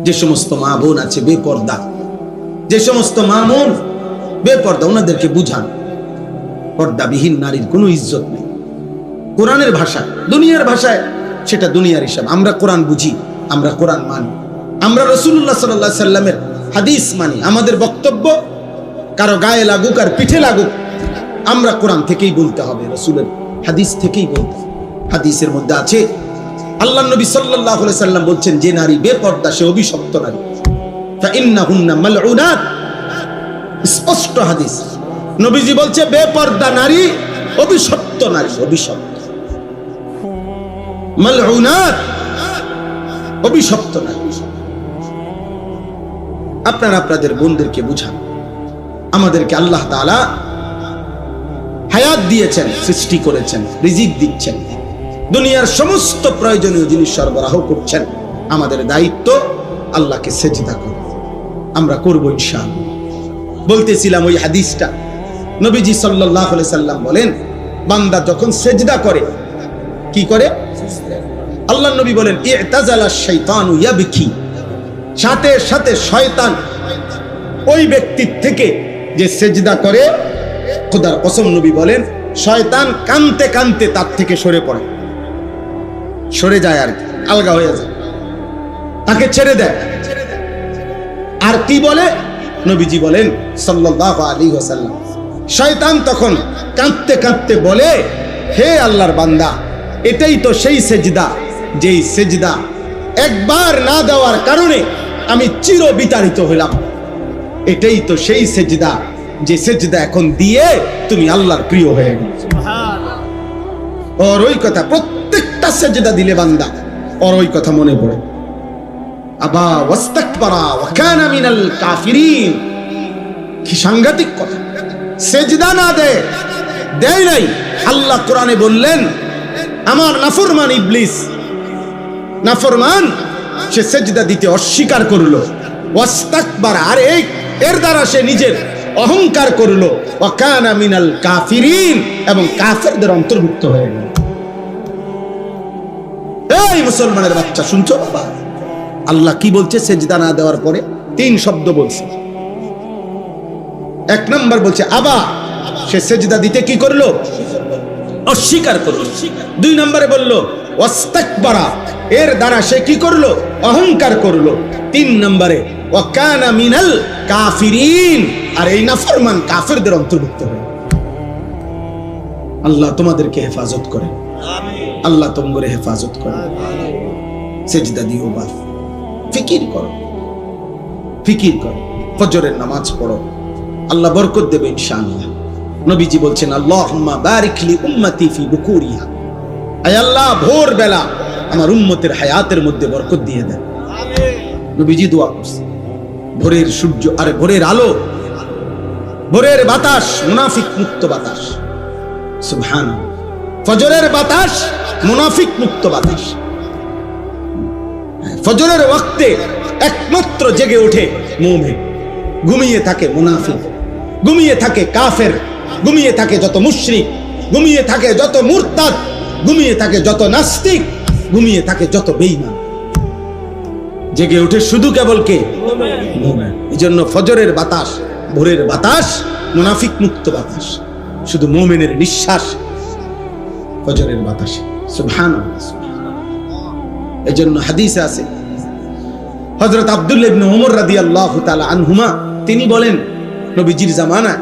যে সমস্ত মা বোন আছে বেপর্দা, যে সমস্ত মা বোন বেপর্দা, ওনাদেরকে বুঝান পর্দাবিহীন নারীর কোনো ইজ্জত নেই। কোরআনের ভাষায়, দুনিয়ার ভাষায় সেটা দুনিয়ার হিসাব। আমরা কোরআন বুঝি, আমরা কোরআন মানি, আমরা রাসূলুল্লাহ সাল্লাল্লাহু আলাইহি সাল্লামের হাদিস মানি। আমাদের বক্তব্য কারো গায়ে লাগুক আর পিঠে লাগুক, আমরা কোরআন থেকেই বলতে হবে, রাসূলের হাদিস থেকেই বলতে হবে। হাদিসের মধ্যে আছে আল্লাহ নবী সাল্লাল্লাহু আলাইহি সাল্লাম বলছেন, যে নারী বেপর্দা সে অভিশপ্ত নারী। ফাইন্নাহুন্না মালউনাত, স্পষ্ট হাদিস। নবীজি বলছে বেপর্দা নারী অভিশপ্ত নারী, অভিশপ্ত, মালউনাত, অভিশপ্ত নারী। আপনারা আপনাদের বোনদেরকে বুঝান। আমাদেরকে আল্লাহ তাআলা হায়াত দিয়েছেন, সৃষ্টি করেছেন, রিজিক দিচ্ছেন, দুনিয়ার সমস্ত প্রয়োজনীয় জিনিস সরবরাহ করছেন। আমাদের দায়িত্ব আল্লাহকে সেজদা করা। আমরা করব ইনশাআল্লাহ। বলতেছিলাম ওই হাদিসটা, নবীজি সাল্লাল্লাহু আলাইহি সাল্লাম বলেন, বান্দা যখন সেজদা করে, কি করে? আল্লাহর নবী বলেন, ইতাজালা শাইতানু ইয়াবকি, সাথে সাথে শয়তান ওই ব্যক্তির থেকে যে সেজদা করে, খোদার কসম নবী বলেন, শয়তান কানতে কানতে তার থেকে সরে পড়ে, সরে যায়, আর আলগা হয়ে যায়, তাকে ছেড়ে দেয়। আর কি বলে? নবীজি বলেন সাল্লাল্লাহু আলাইহি ওয়াসাল্লাম, শয়তান তখন কাঁদতে কাঁদতে বলে, হে আল্লাহর বান্দা, এটাই তো সেই সেজদা, যেই সেজদা একবার না দেওয়ার কারণে আমি চির বিতাড়িত হলাম। এটাই তো সেই সেজদা, যে সেজদা এখন দিয়ে তুমি আল্লাহর প্রিয় হয়ে গেলে। ওর ওই কথা, প্রত্যেকটা সেজদা দিলে বান্দা ওর ওই কথা মনে পড়ে। আবা ওয়াস্তাকবারা ওয়া কানা মিনাল কাফিরিন, কি সাংঘাতিক কথা! সেজদা না দেয় নাই। আল্লাহ কোরআনে বললেন, আমার নাফরমান ইবলিস, নাফরমান, সে সেজদা দিতে অস্বীকার করলো। ওয়াস্তাকবারা, আর এর দ্বারা সে নিজের অহংকার করলো। ওয়া কানা মিনাল কাফিরিন, এবং কাফেরদের অন্তর্ভুক্ত হয়ে গেল। এই মুসলমানের বাচ্চা, শুনছো বাবা? আল্লাহ কি বলছে সেজদা না দেওয়ার পরে? 3 শব্দ বলছে। 1 নাম্বার বলছে আবা, সে সেজদা দিতে কি করলো? অস্বীকার করলো। 2 নম্বরে বলল ওয়াস্তাকবারা, এর দ্বারা সে কি করলো? অহংকার করলো। 3 নম্বরে ওয়া কানা মিনাল কাফিরিন, আর এই নাফরমান কাফেরদের অন্তর্ভুক্ত হয়। আল্লাহ তোমাদেরকে হেফাজত করে, আল্লাহ তোমাদের হেফাজত করে। সেজদা দিও বাস, ফিকির করো, ফিকির করো, ফজরের নামাজ পড়ো, আল্লাহ বরকত দেবে ইনশাআল্লাহ। নবীজি বলছেন, আল্লাহুম্মা বারিক লি উম্মতি ফি বুকুরিহা, আয় আল্লাহ ভোর বেলা আমার উম্মতের হায়াতের মধ্যে বরকত দিয়ে দেন। নবীজি দোয়া করছে। ভোরের সূর্য আর ভোরের আলো, ভোরের বাতাস মুনাফিক মুক্ত বাতাস, সুবহানাল্লাহ। ফজরের বাতাস মুনাফিক মুক্ত বাতাস। ফজরের ওয়াক্তে একমাত্র জেগে ওঠে মুমিন, ঘুমিয়ে থাকে মুনাফিক, ঘুমিয়ে থাকে কাফের, ঘুমিয়ে থাকে যত মুশরিক, ঘুমিয়ে থাকে যত মুরতাদ, ঘুমিয়ে থাকে যত নাস্তিক, ঘুমিয়ে থাকে যত বেঈমান। জেগে ওঠে শুধু কেবল কে? মুমিন। এজন্য ফজরের বাতাস, ভোরের বাতাস মুনাফিক মুক্ত বাতাস, শুধু মুমিনের নিঃশ্বাস ফজরের বাতাসে, সুবহানাল্লাহ। এজন্য হাদিসে আছে, হযরত আব্দুল্লাহ ইবনে ওমর রাদিয়াল্লাহু তাআলা আনহুমা তিনি বলেন, নবীজির জামানায়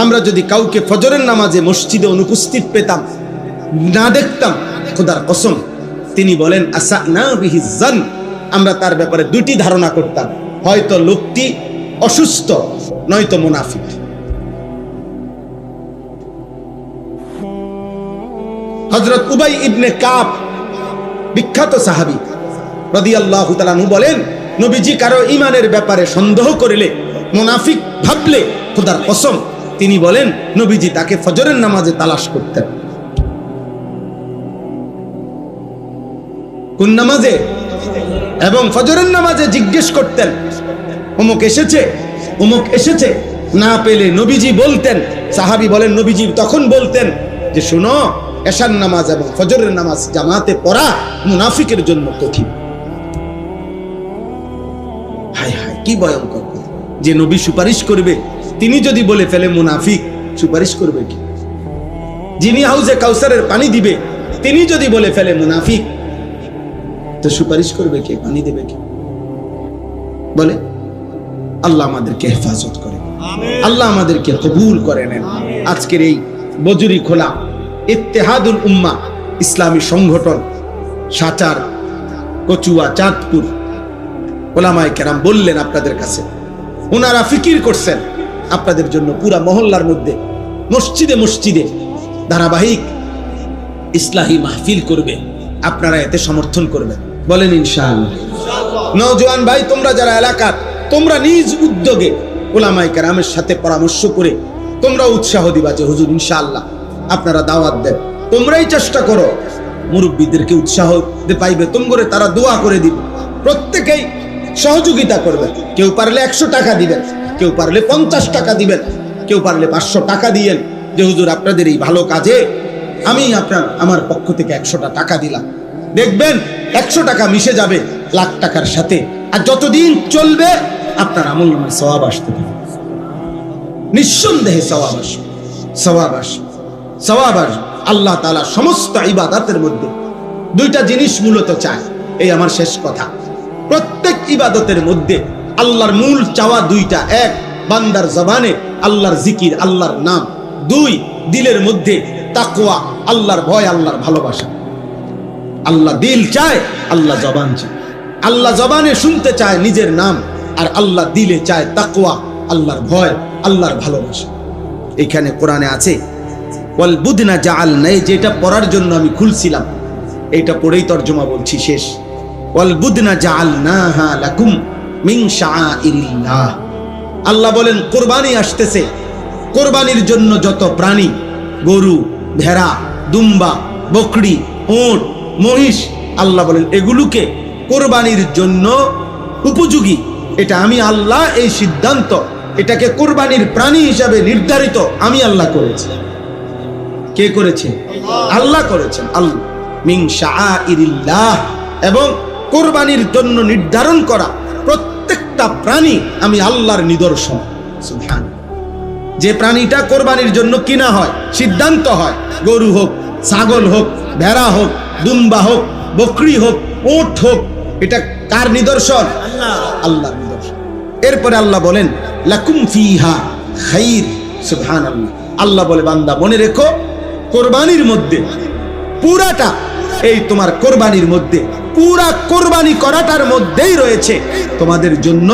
আমরা যদি কাউকে ফজরের নামাজে মসজিদে অনুপস্থিত পেতাম, না দেখতাম, খোদার কসম তিনি বলেন, আসানা বিহি জান, আমরা তার ব্যাপারে 2টি ধারণা করতাম, হয়তো লোকটি অসুস্থ, নয়তো মুনাফিক। হযরত উবাই ইবনে কাব, বিখ্যাত সাহাবী রাদিয়াল্লাহু তাআলা আনহু বলেন, নবীজি কারো ঈমানের ব্যাপারে সন্দেহ করিলে, মুনাফিক ভাবলে, খোদার কসম তিনি বলেন, নবীজি তাকে ফজরের নামাজে তালাশ করতেন। কোন নামাজে? এবং ফজরের নামাজে জিজ্ঞেস করতেন, অমুক এসেছে, অমুক এসেছে। না পেলে নবীজি বলতেন, সাহাবী বলেন, নবীজি তখন বলতেন যে শুনো, এশার নামাজ এবং ফজরের নামাজ জামাতে পড়া মুনাফিকের জন্য কঠিন। কি ভয়ঙ্কর কথা। যে নবী সুপারিশ করবে তিনি যদি বলে ফেলে মুনাফিক, সুপারিশ করবে কি? যিনি হাউজে কাউসারের পানি দিবে তিনি যদি বলে ফেলে মুনাফিক, তো সুপারিশ করবে কে? পানি দেবে কে? বলে। আল্লাহ আমাদেরকে হেফাজত করে, আল্লাহ আমাদেরকে কবুল করে নেন। আজকের এই বজুরি খোলা ইত্তেহাদুল উম্মাহ ইসলামী সংগঠন সাচার, কচুয়া, চাঁদপুর ওলামায়ে কেরাম বললেন আপনাদের কাছে, ওনারা ফিকির করছেন আপনাদের জন্য পুরা মহল্লার মধ্যে মসজিদে মসজিদে ধারাবাহিক ইসলাহী মাহফিল করবে, আপনারা এতে সমর্থন করবেন, বলেন ইনশাআল্লাহ। নওজোয়ান ভাই তোমরা যারা এলাকার, তোমরা নিজ উদ্যোগে ওলামায়ে কেরামের সাথে পরামর্শ করে তোমরা উৎসাহ দিবা যে হুজুর ইনশাআল্লাহ আপনারা দাওয়াত দেন, তোমরাই চেষ্টা করো মুরব্বীদেরকে উৎসাহ পাইবে, তোমরা তারা দোয়া করে দিবে, প্রত্যেকেই সহযোগিতা করবেন। কেউ পারলে 100 টাকা দিবেন, কেউ পারলে 50 টাকা দিবেন, কেউ পারলে 500 টাকা দিয়েন যে হুজুর আপনাদের এই ভালো কাজে আমি আমার পক্ষ থেকে 100টা টাকা দিলাম। দেখবেন 100 টাকা মিশে যাবে লাখ টাকার সাথে, আর যতদিন চলবে আপনার আমলনামায় সওয়াব আসতে থাকবে, নিঃসন্দেহে সওয়াব আসবে, সওয়াব আসবে, সওয়াব আসবে। আল্লাহ তাআলা সমস্ত ইবাদতের মধ্যে দুইটা জিনিস মূলত চায়, এই আমার শেষ কথা। প্রত্যেক ইবাদতের মধ্যে আল্লাহর মূল চাওয়া দুইটা, এক বান্দার জবানে আল্লাহর জিকির, আল্লাহর নাম, দুই দিলের মধ্যে তাকওয়া, আল্লাহর ভয়, আল্লাহর ভালোবাসা। আল্লাহ দিল চায়, আল্লাহ জবান চায়। আল্লাহ জবানে শুনতে চায় নিজের নাম, আর আল্লাহ দিলে চায় তাকওয়া, আল্লাহর ভয়, আল্লাহর ভালোবাসা। এখানে কোরআনে আছে ওয়াল বুদনা জাআলনা, যেটা পড়ার জন্য আমি খুলছিলাম এটা পড়েই তরজমা বলছি, শেষ। ওয়াল বুদনা জাআলনাহা লাকুম মিন শাআইরিল্লাহ। আল্লাহ বলেন কুরবানি আসতেছে, কুরবানির জন্য যত প্রাণী, গরু, ভেড়া, দুম্বা, বকরি, উট, মহিষ, আল্লাহ বলেন এগুলোকে কুরবানির জন্য উপযোগী, এটা আমি আল্লাহ এই সিদ্ধান্ত, এটাকে কুরবানির প্রাণী হিসাবে নির্ধারিত আমি আল্লাহ করেছি। কে করেছে? আল্লাহ করেছেন। আল্লাহ মিন শাআইরিল্লাহ, এবং কুরবানির জন্য নির্ধারণ করা প্রত্যেকটা প্রাণী আমি আল্লাহর নিদর্শন। সুবহানাল্লাহ। যে প্রাণীটা কোরবানির জন্য কিনা হয়, সিদ্ধান্ত হয়, গরু হোক, ছাগল হোক, ভেড়া হোক, দুম্বা হোক, বকরি হোক, উট হোক, এটা কার নিদর্শন? আল্লাহর নিদর্শন। এরপরে আল্লাহ বলেন লাকুম ফিহা খাইর। সুবহানাল্লাহ। আল্লাহ বলে বান্দা মনে রেখো কোরবানির মধ্যে পুরাটা, এই তোমার কোরবানির মধ্যে পুরা কোরবানি করাটার মধ্যেই রয়েছে তোমাদের জন্য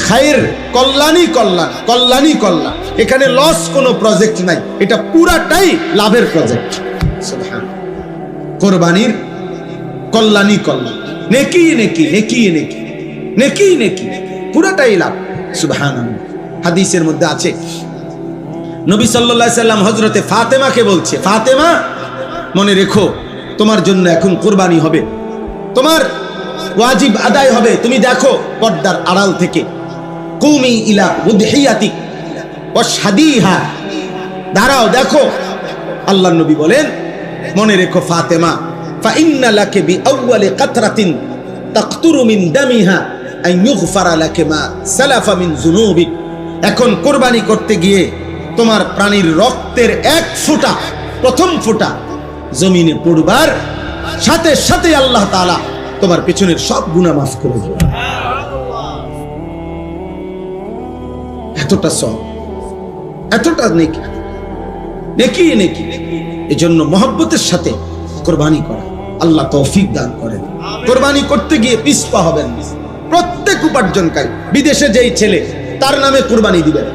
খায়ের, কল্যাণই কল্যাণ, কল্যাণই কল্যাণ। এখানে লস কোনো প্রজেক্ট নাই, এটা পুরাটাই লাভের প্রজেক্ট। সুবহানাল্লাহ। কোরবানির কল্যাণই কল্যাণ, নেকি নেকি, নেকি নেকি, নেকি নেকি, পুরাটাই লাভ। সুবহানাল্লাহ। হাদিসের মধ্যে আছে নবী সাল্লাল্লাহু আলাইহি সাল্লাম হযরতে ফাতেমাকে বলছে, ফাতেমা মনে রেখো তোমার জন্য এখন কুরবানি হবে, তোমার ওয়াজিব আদায় হবে। তুমি দেখো পর্দার আড়াল থেকে, কুমি ইলা উদহিয়াতিক ওয়াশহাদিহা, দাঁড়াও দেখো। আল্লাহর নবী বলেন মনে রেখো ফাতেমা, ফা ইন্না লাকা বিআউয়ালি কাতরাতিন তাকতুরু মিন দামিহা আন ইউগফারা লাকা মা সালাফা মিন যুনুবিক। এখন কুরবানি করতে গিয়ে তোমার প্রাণীর রক্তের এক ফোঁটা, প্রথম ফোঁটা জমিনে পড়বার সাথে সাথে আল্লাহ তাআলা তোমার পেছনের সব গুনাহ মাফ করে দেবে। এতটা সওয়াব, এতটা নেকি, নেকি নেকি। এজন্য মহব্বতের সাথে কুরবানি করা, আল্লাহ তৌফিক দান করেন। কুরবানি করতে গিয়ে পিছপা হবেন না। প্রত্যেক উপার্জনকারী, বিদেশে যেই ছেলে তার নামে কুরবানি দিবেন,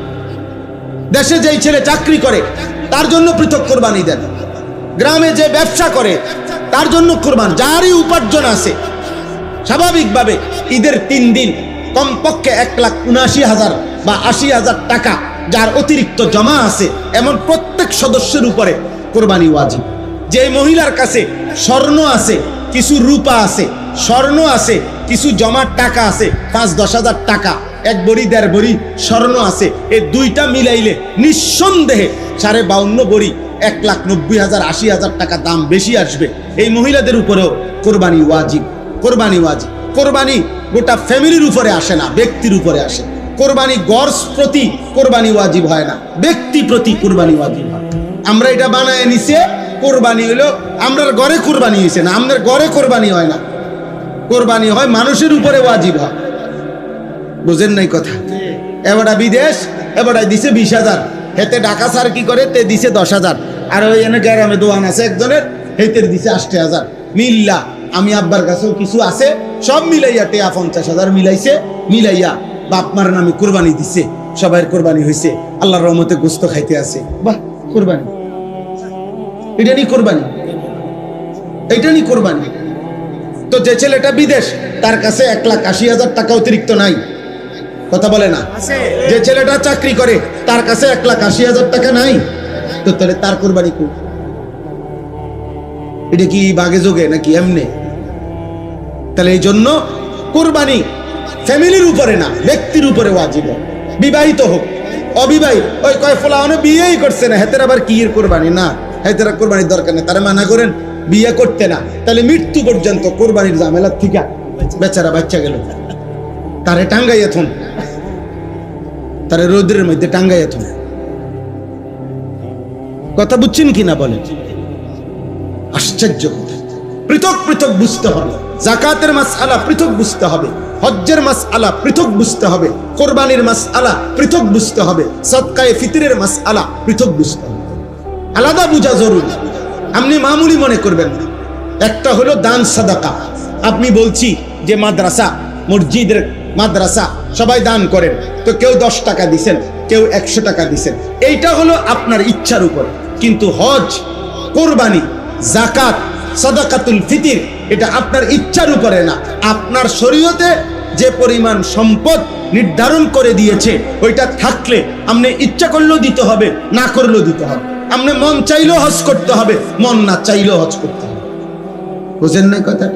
দেশে যেই ছেলে চাকরি করে তার জন্য পৃথক কুরবানি দেন, গ্রামে যে ব্যবসা করে তার জন্য কুরবান, যারই উপার্জন আছে স্বাভাবিকভাবে ঈদের 3 দিন কমপক্ষে 1,79,000 বা 80,000 টাকা যার অতিরিক্ত জমা আছে, এমন প্রত্যেক সদস্যের উপরে কুরবানি ওয়াজিব। যে মহিলার কাছে স্বর্ণ আছে, কিছু রূপা আছে, স্বর্ণ আছে, কিছু জমার টাকা আছে, 5-10 হাজার টাকা, 1 বড়ি 1.5 বড়ি স্বর্ণ আছে, এই দুইটা মিলাইলে নিঃসন্দেহে 52 বড়ি 1,90,000 80,000 টাকা দাম বেশি আসবে। এই মহিলাদের উপরেও কোরবানি ওয়াজিব, কোরবানি ওয়াজিব। কোরবানি গোটা ফ্যামিলির উপরে আসে না, ব্যক্তির উপরে আসে। কোরবানি গর্স প্রতি কোরবানি ওয়াজিব হয় না, ব্যক্তি প্রতি কোরবানি ওয়াজিব হয়। আমরা এটা বানায় নিছে কোরবানি হলো আমরার ঘরে কোরবানি হয়েছে না, আমাদের ঘরে কোরবানি হয় না, কোরবানি হয় মানুষের উপরে ওয়াজিব হয়। বুঝেন নাই কথা? এবারটা বিদেশ, এবারটা দিছে 20,000, হেতে ঢাকা স্যার কি করে তে দিছে 10,000, আর ওই এনে গ্রামে দোয়ান আছে একজনের, হেতে দিছে 80,000। মিল্লা আমি আব্বার কাছেও কিছু আছে, সব মিলাইয়া টেয়া 50,000 মিলাইছে, মিলাইয়া বাপ মার নামে কোরবানি দিছে, সবাই কোরবানি হয়েছে, আল্লাহর রহমতে গোস্ত খাইতে আছে। বাহ, কোরবানি, এটা নি কোরবানি, এটা নি কোরবানি। তো যে ছেলেটা বিদেশ, তার কাছে 1,80,000 টাকা অতিরিক্ত নাই, কথা বলে না? যে ছেলেটা চাকরি করে, তার কাছে 1,80,000 টাকা নাই, তো তাহলে তার কোরবানি কই? এটা কি বাগে যোগে নাকি এমনি? তাহলে এই জন্য কোরবানি ফ্যামিলির উপরে না, ব্যক্তির উপরে ওয়াজিব। বিবাহিত হোক অবিবাহিত, ওই কয় ফলাওয়ানে বিয়েই করছে না, হেতের আবার কি এর কোরবানি? না, হেতের কোরবানির দরকার নেই, তারা মানা করেন বিয়ে করতে না, তাহলে মৃত্যু পর্যন্ত কোরবানির ঝামেলার থেকে বেচারা বাচ্চা গেল, তারে টাঙ্গাইয়া থন, তারে রোদ্রের মধ্যে টাঙ্গাইয়া থন। কথা বুঝছেন কিনা বলেন? আশ্চর্য কথা। পৃথক পৃথক বুঝতে হবে, যাকাতের মাসআলা পৃথক বুঝতে হবে, হজ্জের মাসআলা পৃথক বুঝতে হবে, কোরবানির মাসআলা পৃথক বুঝতে হবে, সাদকায়ে ফিতরের মাসআলা পৃথক বুঝতে হবে, আলাদা বোঝা জরুরি। আপনি মামুলি মনে করবেন না। একটা হলো দান সাদাকা, আপনি বলছি যে মাদ্রাসা, মসজিদের মাদ্রাসা সবাই দান করেন, তো কেউ 10 টাকা দিছেন, কেউ 100 টাকা দিছেন, এইটা হলো আপনার ইচ্ছার উপর। কিন্তু হজ, কোরবানি, যাকাত, সাদাকাতুল ফিতর এটা আপনার ইচ্ছার উপরে না, আপনার শরীয়তে যে পরিমাণ সম্পদ নির্ধারণ করে দিয়েছে ওইটা থাকলে আপনি ইচ্ছা করলেও দিতে হবে, না করলেও দিতে হবে। আপনি মন চাইলেও হজ করতে হবে, মন না চাইলেও হজ করতে হবে। বুঝেন না কথা?